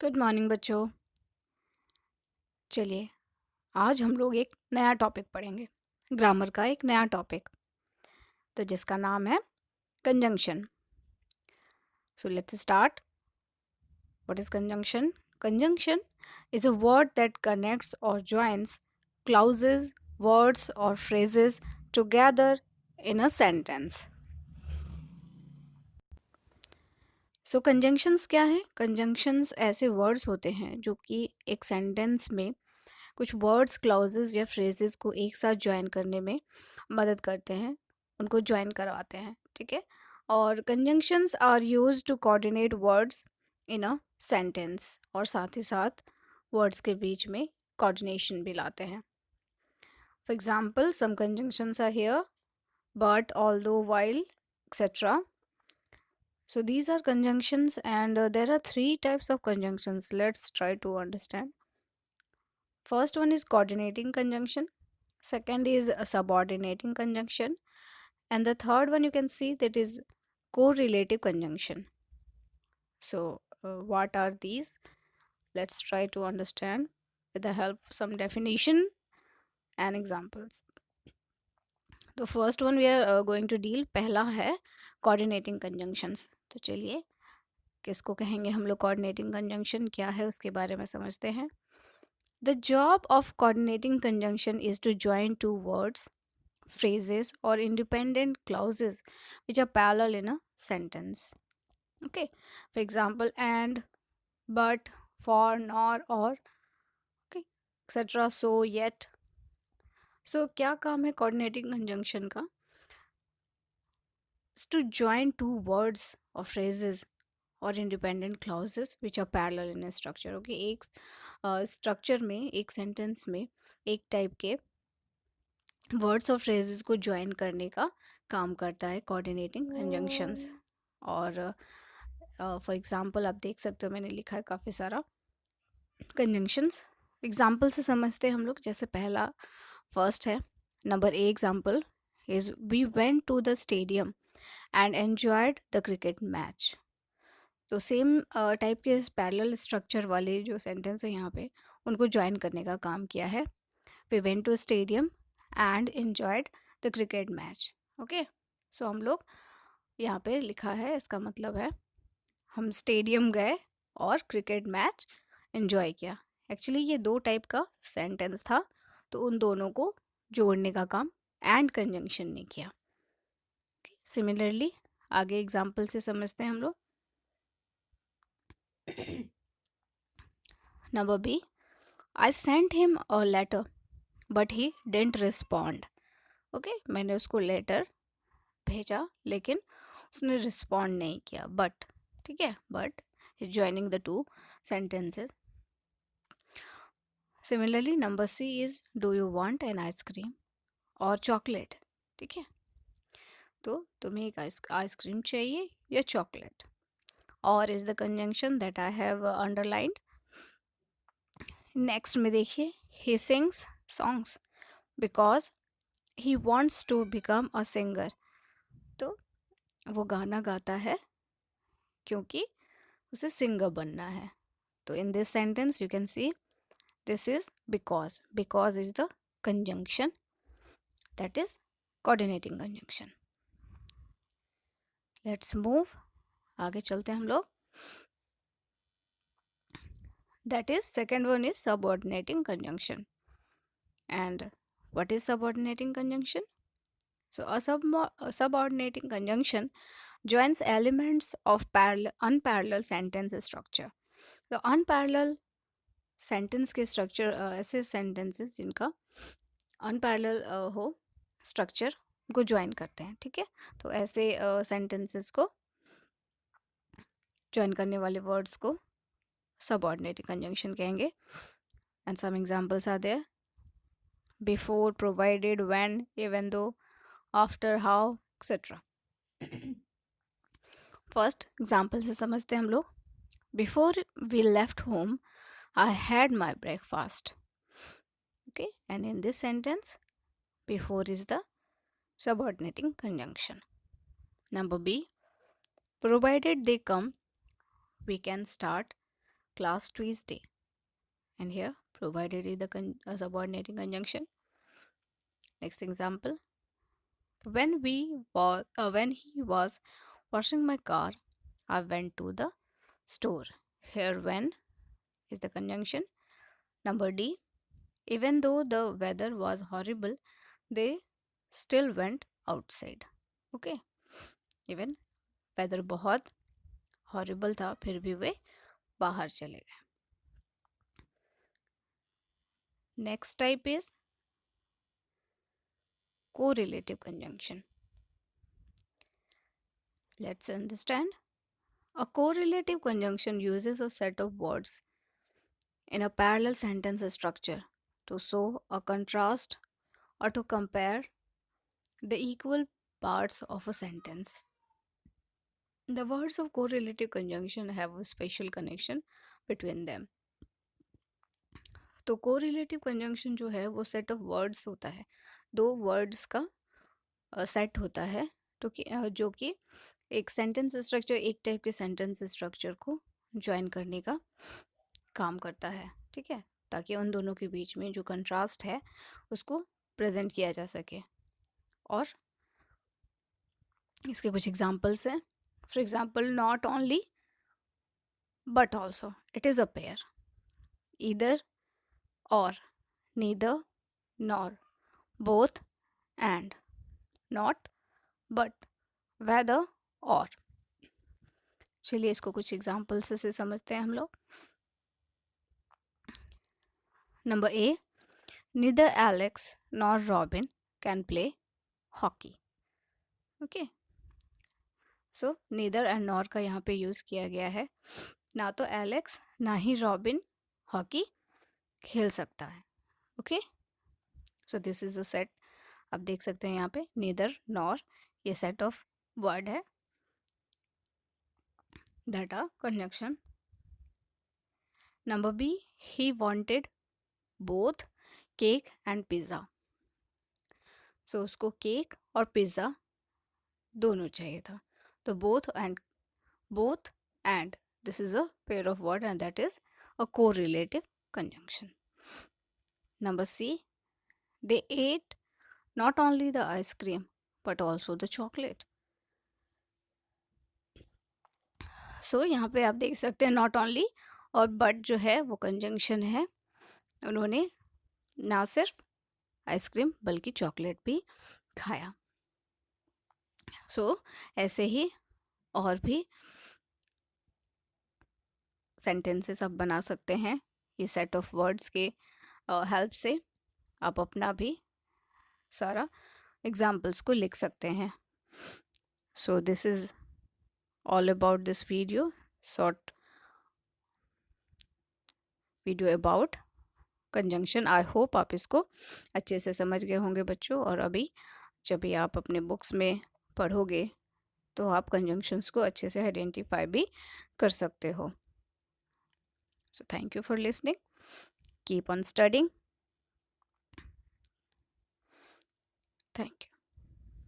Good morning बच्चों। चलिए, आज हम लोग एक नया टॉपिक पढ़ेंगे। ग्रामर का एक नया टॉपिक, तो जिसका नाम है conjunction. So let's start. What is conjunction? Conjunction is a word that connects or joins clauses, words or phrases together in a sentence. So conjunctions क्या है? कंजंक्शंस ऐसे वर्ड्स होते हैं जो कि एक सेंटेंस में कुछ वर्ड्स, क्लाउजेस या फ्रेजेस को एक साथ ज्वाइन करने में मदद करते हैं, उनको ज्वाइन करवाते हैं, ठीक है। और conjunctions are used to coordinate words in a sentence, और साथ ही साथ वर्ड्स के बीच में कोऑर्डिनेशन भी लाते हैं। For example, some conjunctions are here: but, although, while, etcetera. So these are conjunctions, and there are three types of conjunctions. Let's try to understand. First one is coordinating conjunction. Second is a subordinating conjunction, and the third one you can see that is correlative conjunction. So what are these? Let's try to understand with the help of some definition and examples. The first one we are going to deal, पहला है coordinating conjunctions. तो चलिए, किसको कहेंगे हम लोग coordinating conjunction, क्या है उसके बारे में समझते हैं. The job of coordinating conjunction is to join two words, phrases or independent clauses which are parallel in a sentence. Okay, for example, and, but, for, nor, or, okay, etc. So, yet. So क्या काम है coordinating conjunction का? Is to join two words or phrases और independent clauses which are parallel in a structure. Okay, एक structure में, एक sentence में एक type के वर्ड्स और फ्रेजेस को ज्वाइन करने का काम करता है कोऑर्डिनेटिंग कंजंक्शंस. और फॉर एग्जांपल आप देख सकते हो, मैंने लिखा है काफ़ी सारा कंजंक्शंस. एग्जांपल से समझते हैं हम लोग. जैसे पहला, फर्स्ट है, number A example is we went to the stadium and enjoyed the cricket match. तो सेम टाइप के पैरेलल स्ट्रक्चर वाले जो सेंटेंस है यहाँ पे, उनको ज्वाइन करने का काम किया है. We went to stadium and enjoyed the cricket match. Okay, so हम लोग यहाँ पे लिखा है, इसका मतलब है हम स्टेडियम गए और क्रिकेट मैच एंजॉय किया. एक्चुअली ये दो टाइप का सेंटेंस था, तो उन दोनों को जोड़ने का काम एंड कंजंक्शन ने किया. सिमिलरली आगे एग्जाम्पल से समझते हैं हम लोग. Number B, I sent him a letter but he didn't respond. Okay, मैंने उसको लेटर भेजा लेकिन उसने रिस्पॉन्ड नहीं किया. बट, ठीक है, but is joining the two sentences. Similarly number C is do you want an ice cream और चॉकलेट. ठीक है, तो तुम्हें एक आइसक्रीम चाहिए या चॉकलेट. और is the conjunction that I have underlined. Next में देखिए, he sings songs because he wants to become a singer. तो वो गाना गाता है क्योंकि उसे सिंगर बनना है. तो इन this sentence you can see this is because. Because is the conjunction, that is coordinating conjunction. Let's move, आगे चलते हैं हम लोग. That is second one is subordinating conjunction. And what is subordinating conjunction? So a subordinating conjunction joins elements of unparalleled sentence structure. The unparalleled sentence के structure, ऐसे sentences जिनका unparalleled हो structure, उनको join करते हैं. ठीक है, तो ऐसे sentences को join करने वाले words को subordinating conjunction कहेंगे. And some examples are there: before, provided, when, even though, after, how, etc. First example से समझते हैं हम लोग. Before we left home I had my breakfast. Okay, and in this sentence before is the subordinating conjunction. Number B, provided they come we can start class Tuesday, and here provided is the subordinating conjunction. Next example, when he was washing my car, I went to the store. Here when is the conjunction. Number D, even though the weather was horrible, they still went outside. Okay, even weather बहुत horrible था फिर भी वे बाहर चले गए. Next type is correlative conjunction. Let's understand. A correlative conjunction uses a set of words in a parallel sentence structure to show a contrast or to compare the equal parts of a sentence. The words of correlative conjunction have a special connection between them. तो correlative conjunction जो है वो set of words होता है, दो words का set होता है तो जो कि एक सेंटेंस स्ट्रक्चर, एक टाइप के सेंटेंस स्ट्रक्चर को ज्वाइन करने का काम करता है. ठीक है, ताकि उन दोनों के बीच में जो कंट्रास्ट है उसको प्रेजेंट किया जा सके. और इसके कुछ एग्जांपल्स हैं. For example, not only but also, it is a pair. Either or, neither nor, both and, not but, whether or. चलिए इसको कुछ एग्जांपल्स से समझते हैं हम लोग. Number A, neither Alex nor robin can play hockey. Okay, so neither and nor का यहाँ पे यूज़ किया गया है. ना तो एलेक्स ना ही रॉबिन हॉकी खेल सकता है. Okay, so this is a set. आप देख सकते हैं यहाँ पे नीदर नॉर, ये सेट ऑफ वर्ड है that are conjunction. Number B, he wanted both cake and pizza. So उसको केक और पिज़्ज़ा दोनों चाहिए था. तो both and this is a pair of word and that is a correlative conjunction. Number C, they ate not only the ice cream but also the chocolate. सो यहाँ पे आप देख सकते हैं नॉट ओनली और बट जो है वो कंजंक्शन है. उन्होंने ना सिर्फ आइसक्रीम बल्कि चॉकलेट भी खाया. सो ऐसे ही और भी सेंटेंसेस आप बना सकते हैं ये सेट ऑफ वर्ड्स के हेल्प से. आप अपना भी सारा एग्जाम्पल्स को लिख सकते हैं. So this is all about this video, short video about conjunction. I hope आप इसको अच्छे से समझ गए होंगे बच्चों. और अभी जब भी आप अपने बुक्स में पढ़ोगे तो आप कंजंक्शंस को अच्छे से आइडेंटिफाई भी कर सकते हो. So thank you for listening. Keep on studying. Thank you.